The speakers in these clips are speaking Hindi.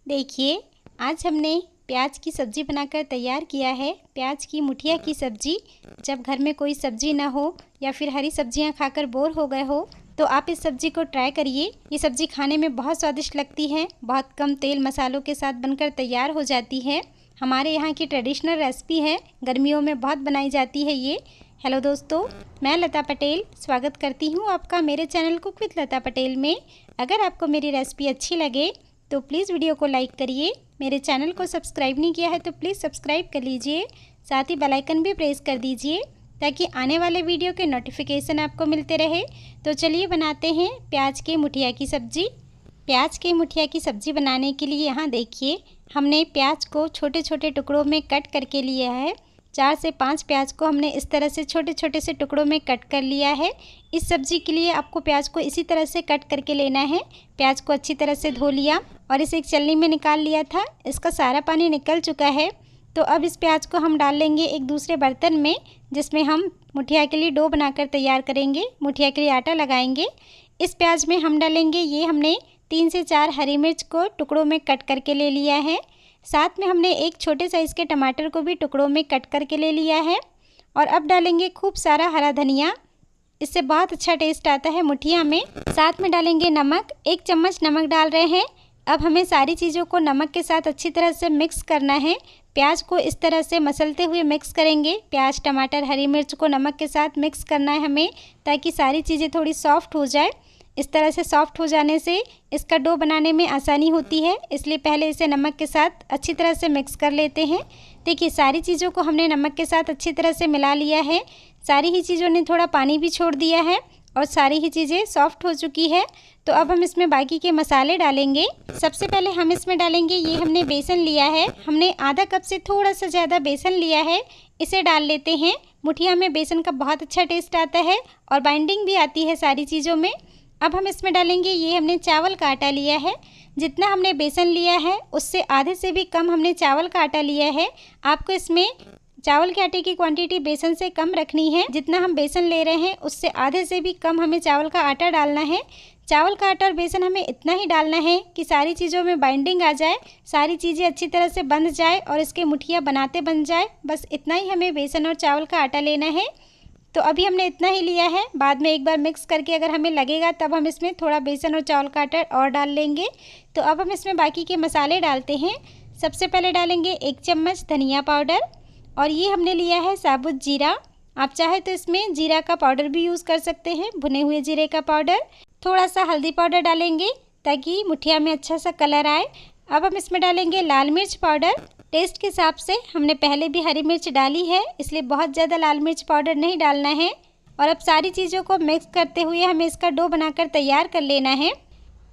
देखिए, आज हमने प्याज की सब्ज़ी बनाकर तैयार किया है। प्याज की मुठिया की सब्ज़ी। जब घर में कोई सब्ज़ी ना हो या फिर हरी सब्जियां खाकर बोर हो गए हो तो आप इस सब्ज़ी को ट्राई करिए। ये सब्ज़ी खाने में बहुत स्वादिष्ट लगती है। बहुत कम तेल मसालों के साथ बनकर तैयार हो जाती है। हमारे यहाँ की ट्रेडिशनल रेसिपी है। गर्मियों में बहुत बनाई जाती है ये। हेलो दोस्तों, मैं लता पटेल स्वागत करती हूँ आपका मेरे चैनल कुक विद लता पटेल में। अगर आपको मेरी रेसिपी अच्छी लगे तो प्लीज़ वीडियो को लाइक करिए। मेरे चैनल को सब्सक्राइब नहीं किया है तो प्लीज़ सब्सक्राइब कर लीजिए। साथ ही बेल आइकन भी प्रेस कर दीजिए ताकि आने वाले वीडियो के नोटिफिकेशन आपको मिलते रहे। तो चलिए बनाते हैं प्याज के मुठिया की सब्ज़ी। प्याज के मुठिया की सब्ज़ी बनाने के लिए यहाँ देखिए, हमने प्याज को छोटे छोटे टुकड़ों में कट करके लिया है। 4 से 5 प्याज को हमने इस तरह से छोटे छोटे से टुकड़ों में कट कर लिया है। इस सब्ज़ी के लिए आपको प्याज को इसी तरह से कट करके लेना है। प्याज को अच्छी तरह से धो लिया और इसे एक छलनी में निकाल लिया था। इसका सारा पानी निकल चुका है। तो अब इस प्याज को हम डाल लेंगे एक दूसरे बर्तन में, जिसमें हम मुठिया के लिए डो बनाकर तैयार करेंगे। मुठिया के लिए आटा लगाएंगे। इस प्याज में हम डालेंगे, ये हमने 3 से 4 हरी मिर्च को टुकड़ों में कट करके ले लिया है। साथ में हमने एक छोटे साइज़ के टमाटर को भी टुकड़ों में कट करके ले लिया है। और अब डालेंगे खूब सारा हरा धनिया। इससे बहुत अच्छा टेस्ट आता है मुठिया में। साथ में डालेंगे नमक, 1 चम्मच नमक डाल रहे हैं। अब हमें सारी चीज़ों को नमक के साथ अच्छी तरह से मिक्स करना है। प्याज को इस तरह से मसलते हुए मिक्स करेंगे। प्याज, टमाटर, हरी मिर्च को नमक के साथ मिक्स करना है हमें, ताकि सारी चीज़ें थोड़ी सॉफ्ट हो जाए। इस तरह से सॉफ्ट हो जाने से इसका डो बनाने में आसानी होती है, इसलिए पहले इसे नमक के साथ अच्छी तरह से मिक्स कर लेते हैं। देखिए, सारी चीज़ों को हमने नमक के साथ अच्छी तरह से मिला लिया है। सारी ही चीज़ों ने थोड़ा पानी भी छोड़ दिया है और सारी ही चीज़ें सॉफ्ट हो चुकी है। तो अब हम इसमें बाकी के मसाले डालेंगे। सबसे पहले हम इसमें डालेंगे, ये हमने बेसन लिया है। हमने आधा कप से थोड़ा सा ज़्यादा बेसन लिया है, इसे डाल लेते हैं। मुठिया में बेसन का बहुत अच्छा टेस्ट आता है और बाइंडिंग भी आती है सारी चीज़ों में। अब हम इसमें डालेंगे, ये हमने चावल का आटा लिया है। जितना हमने बेसन लिया है उससे आधे से भी कम हमने चावल का आटा लिया है। आपको इसमें चावल के आटे की क्वांटिटी बेसन से कम रखनी है। जितना हम बेसन ले रहे हैं उससे आधे से भी कम हमें चावल का आटा डालना है। चावल का आटा और बेसन हमें इतना ही डालना है कि सारी चीज़ों में बाइंडिंग आ जाए, सारी चीज़ें अच्छी तरह से बंध जाए और इसके मुठिया बनाते बन जाए। बस इतना ही हमें बेसन और चावल का आटा लेना है। तो अभी हमने इतना ही लिया है। बाद में एक बार मिक्स करके अगर हमें लगेगा तब हम इसमें थोड़ा बेसन और चावल का आटा और डाल लेंगे। तो अब हम इसमें बाकी के मसाले डालते हैं। सबसे पहले डालेंगे 1 चम्मच धनिया पाउडर और ये हमने लिया है साबुत जीरा। आप चाहे तो इसमें जीरा का पाउडर भी यूज़ कर सकते हैं, भुने हुए जीरे का पाउडर। थोड़ा सा हल्दी पाउडर डालेंगे ताकि मुठिया में अच्छा सा कलर आए। अब हम इसमें डालेंगे लाल मिर्च पाउडर। टेस्ट के हिसाब से हमने पहले भी हरी मिर्च डाली है, इसलिए बहुत ज़्यादा लाल मिर्च पाउडर नहीं डालना है। और अब सारी चीज़ों को मिक्स करते हुए हमें इसका डो बनाकर तैयार कर लेना है।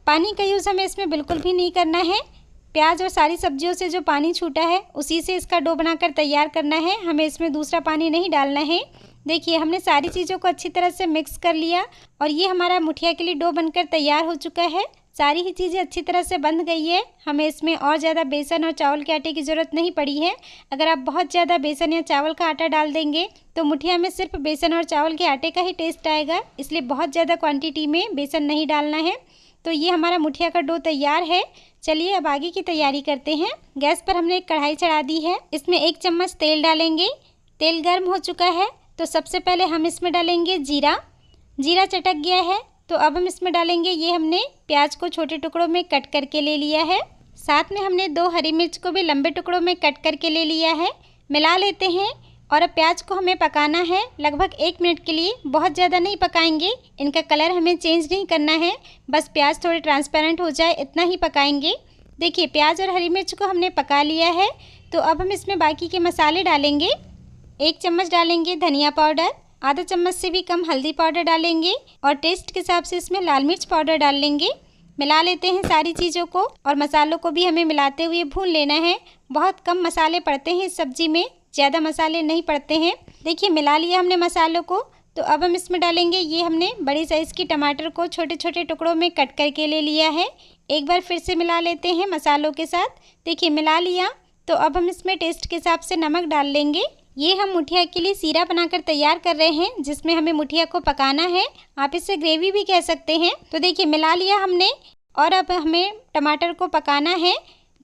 पानी का यूज़ हमें इसमें बिल्कुल भी नहीं करना है। प्याज और सारी सब्जियों से जो पानी छूटा है उसी से इसका डो बनाकर तैयार करना है। हमें इसमें दूसरा पानी नहीं डालना है। देखिए, हमने सारी चीज़ों को अच्छी तरह से मिक्स कर लिया और ये हमारा मुठिया के लिए डो बनकर तैयार हो चुका है। सारी ही चीज़ें अच्छी तरह से बंध गई है। हमें इसमें और ज़्यादा बेसन और चावल के आटे की ज़रूरत नहीं पड़ी है। अगर आप बहुत ज़्यादा बेसन या चावल का आटा डाल देंगे तो मुठिया में सिर्फ बेसन और चावल के आटे का ही टेस्ट आएगा, इसलिए बहुत ज़्यादा क्वांटिटी में बेसन नहीं डालना है। तो ये हमारा मुठिया का डो तैयार है। चलिए अब आगे की तैयारी करते हैं। गैस पर हमने एक कढ़ाई चढ़ा दी है। इसमें 1 चम्मच तेल डालेंगे। तेल गर्म हो चुका है तो सबसे पहले हम इसमें डालेंगे जीरा। जीरा चटक गया है तो अब हम इसमें डालेंगे, ये हमने प्याज को छोटे टुकड़ों में कट करके ले लिया है। साथ में हमने 2 हरी मिर्च को भी लंबे टुकड़ों में कट करके ले लिया है। मिला लेते हैं और अब प्याज को हमें पकाना है लगभग 1 मिनट के लिए। बहुत ज़्यादा नहीं पकाएंगे, इनका कलर हमें चेंज नहीं करना है, बस प्याज थोड़े ट्रांसपेरेंट हो जाए इतना ही पकाएंगे। देखिए, प्याज और हरी मिर्च को हमने पका लिया है। तो अब हम इसमें बाकी के मसाले डालेंगे। 1 चम्मच डालेंगे धनिया पाउडर, आधा चम्मच से भी कम हल्दी पाउडर डालेंगे और टेस्ट के हिसाब से इसमें लाल मिर्च पाउडर डाल लेंगे। मिला लेते हैं सारी चीज़ों को और मसालों को भी हमें मिलाते हुए भून लेना है। बहुत कम मसाले पड़ते हैं इस सब्ज़ी में, ज़्यादा मसाले नहीं पड़ते हैं। देखिए, मिला लिया हमने मसालों को। तो अब हम इसमें डालेंगे, ये हमने बड़ी साइज़ की टमाटर को छोटे छोटे टुकड़ों में कट करके ले लिया है। एक बार फिर से मिला लेते हैं मसालों के साथ। देखिए, मिला लिया। तो अब हम इसमें टेस्ट के हिसाब से नमक डाल लेंगे। ये हम मुठिया के लिए सीरा बनाकर तैयार कर रहे हैं, जिसमें हमें मुठिया को पकाना है। आप इसे ग्रेवी भी कह सकते हैं। तो देखिए, मिला लिया हमने और अब हमें टमाटर को पकाना है।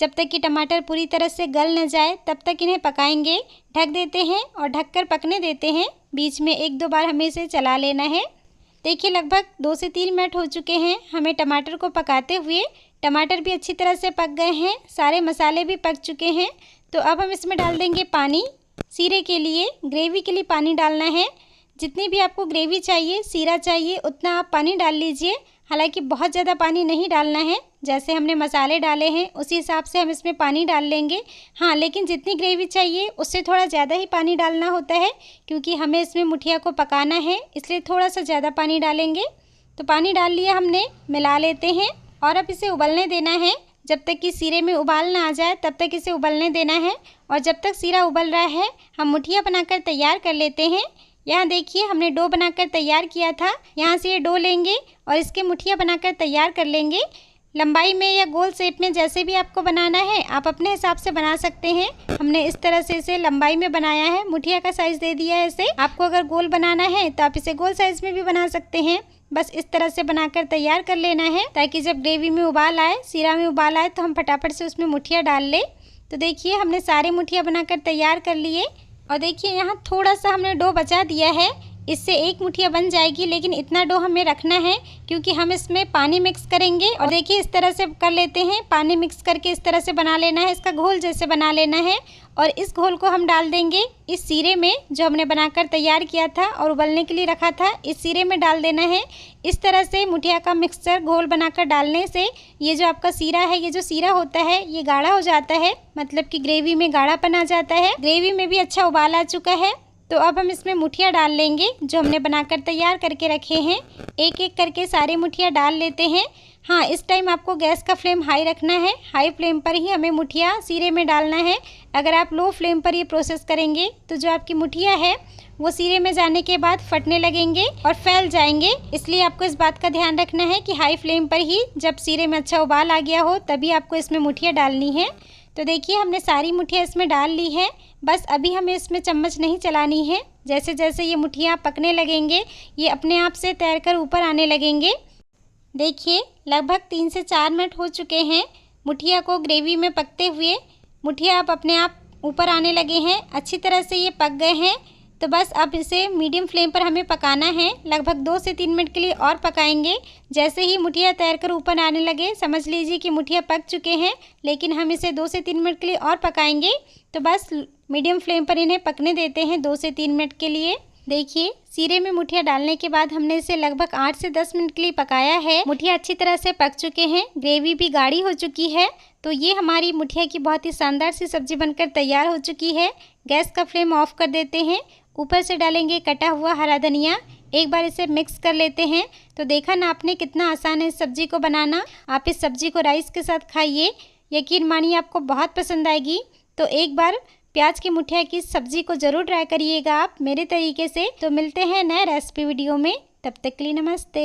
जब तक कि टमाटर पूरी तरह से गल न जाए तब तक इन्हें पकाएंगे। ढक देते हैं और ढककर पकने देते हैं। बीच में 1-2 बार हमें इसे चला लेना है। देखिए लगभग 2 से 3 मिनट हो चुके हैं हमें टमाटर को पकाते हुए। टमाटर भी अच्छी तरह से पक गए हैं, सारे मसाले भी पक चुके हैं। तो अब हम इसमें डाल देंगे पानी। सीरे के लिए, ग्रेवी के लिए पानी डालना है। जितनी भी आपको ग्रेवी चाहिए, सीरा चाहिए, उतना आप पानी डाल लीजिए। हालांकि बहुत ज़्यादा पानी नहीं डालना है, जैसे हमने मसाले डाले हैं उसी हिसाब से हम इसमें पानी डाल लेंगे। हाँ, लेकिन जितनी ग्रेवी चाहिए उससे थोड़ा ज़्यादा ही पानी डालना होता है, क्योंकि हमें इसमें मुठिया को पकाना है, इसलिए थोड़ा सा ज़्यादा पानी डालेंगे। तो पानी डाल लिया हमने, मिला लेते हैं और अब इसे उबलने देना है। जब तक कि सीरे में उबाल ना आ जाए तब तक इसे उबलने देना है। और जब तक सीरा उबल रहा है हम मुठिया बनाकर तैयार कर लेते हैं। यहाँ देखिए हमने डो बनाकर तैयार किया था। यहाँ से ये डो लेंगे और इसके मुठिया बनाकर तैयार कर लेंगे। लंबाई में या गोल शेप में जैसे भी आपको बनाना है आप अपने हिसाब से बना सकते हैं। हमने इस तरह से इसे लंबाई में बनाया है, मुठिया का साइज़ दे दिया है इसे। आपको अगर गोल बनाना है तो आप इसे गोल साइज़ में भी बना सकते हैं। बस इस तरह से बनाकर तैयार कर लेना है, ताकि जब ग्रेवी में उबाल आए, सीरा में उबाल आए तो हम फटाफट से उसमें मुठिया डाल लें। तो देखिए हमने सारे मुठिया बनाकर तैयार कर लिए। और देखिए यहाँ थोड़ा सा हमने डो बचा दिया है, इससे एक मुठिया बन जाएगी, लेकिन इतना डो हमें रखना है क्योंकि हम इसमें पानी मिक्स करेंगे। और देखिए इस तरह से कर लेते हैं, पानी मिक्स करके इस तरह से बना लेना है, इसका घोल जैसे बना लेना है। और इस घोल को हम डाल देंगे इस सीरे में जो हमने बनाकर तैयार किया था और उबलने के लिए रखा था, इस सीरे में डाल देना है। इस तरह से मुठिया का मिक्सचर घोल बनाकर डालने से ये जो आपका सीरा है, ये जो सीरा होता है ये गाढ़ा हो जाता है, मतलब कि ग्रेवी में गाढ़ापन आ जाता है। ग्रेवी में भी अच्छा उबाल आ चुका है। तो अब हम इसमें मुठिया डाल लेंगे जो हमने बनाकर तैयार करके रखे हैं। एक एक करके सारे मुठिया डाल लेते हैं। हाँ, इस टाइम आपको गैस का फ्लेम हाई रखना है, हाई फ्लेम पर ही हमें मुठिया सीरे में डालना है। अगर आप लो फ्लेम पर ये प्रोसेस करेंगे तो जो आपकी मुठिया है वो सीरे में जाने के बाद फटने लगेंगे और फैल जाएंगे। इसलिए आपको इस बात का ध्यान रखना है कि हाई फ्लेम पर ही जब सीरे में अच्छा उबाल आ गया हो तभी आपको इसमें मुठिया डालनी है। तो देखिए हमने सारी मुठिया इसमें डाल ली है। बस अभी हमें इसमें चम्मच नहीं चलानी है। जैसे जैसे ये मुठिया पकने लगेंगे ये अपने आप से तैरकर ऊपर आने लगेंगे। देखिए लगभग 3 से 4 मिनट हो चुके हैं मुठिया को ग्रेवी में पकते हुए। मुठिया अब अपने आप ऊपर आने लगे हैं, अच्छी तरह से ये पक गए हैं। तो बस अब इसे मीडियम फ्लेम पर हमें पकाना है, लगभग 2 से 3 मिनट के लिए और पकाएंगे। जैसे ही मुठिया तैरकर ऊपर आने लगे समझ लीजिए कि मुठिया पक चुके हैं, लेकिन हम इसे 2 से 3 मिनट के लिए और पकाएंगे। तो बस मीडियम फ्लेम पर इन्हें पकने देते हैं 2 से 3 मिनट के लिए। देखिए सीरे में मुठिया डालने के बाद हमने इसे लगभग 8 से 10 मिनट के लिए पकाया है। मुठिया अच्छी तरह से पक चुके हैं, ग्रेवी भी गाढ़ी हो चुकी है। तो ये हमारी मुठिया की बहुत ही शानदार सी सब्जी बनकर तैयार हो चुकी है। गैस का फ्लेम ऑफ कर देते हैं। ऊपर से डालेंगे कटा हुआ हरा धनिया। एक बार इसे मिक्स कर लेते हैं। तो देखा ना आपने कितना आसान है इस सब्जी को बनाना। आप इस सब्जी को राइस के साथ खाइए, यकीन मानिए आपको बहुत पसंद आएगी। तो एक बार प्याज की मुठिया की सब्जी को ज़रूर ट्राई करिएगा आप मेरे तरीके से। तो मिलते हैं नए रेसिपी वीडियो में, तब तक के लिए नमस्ते।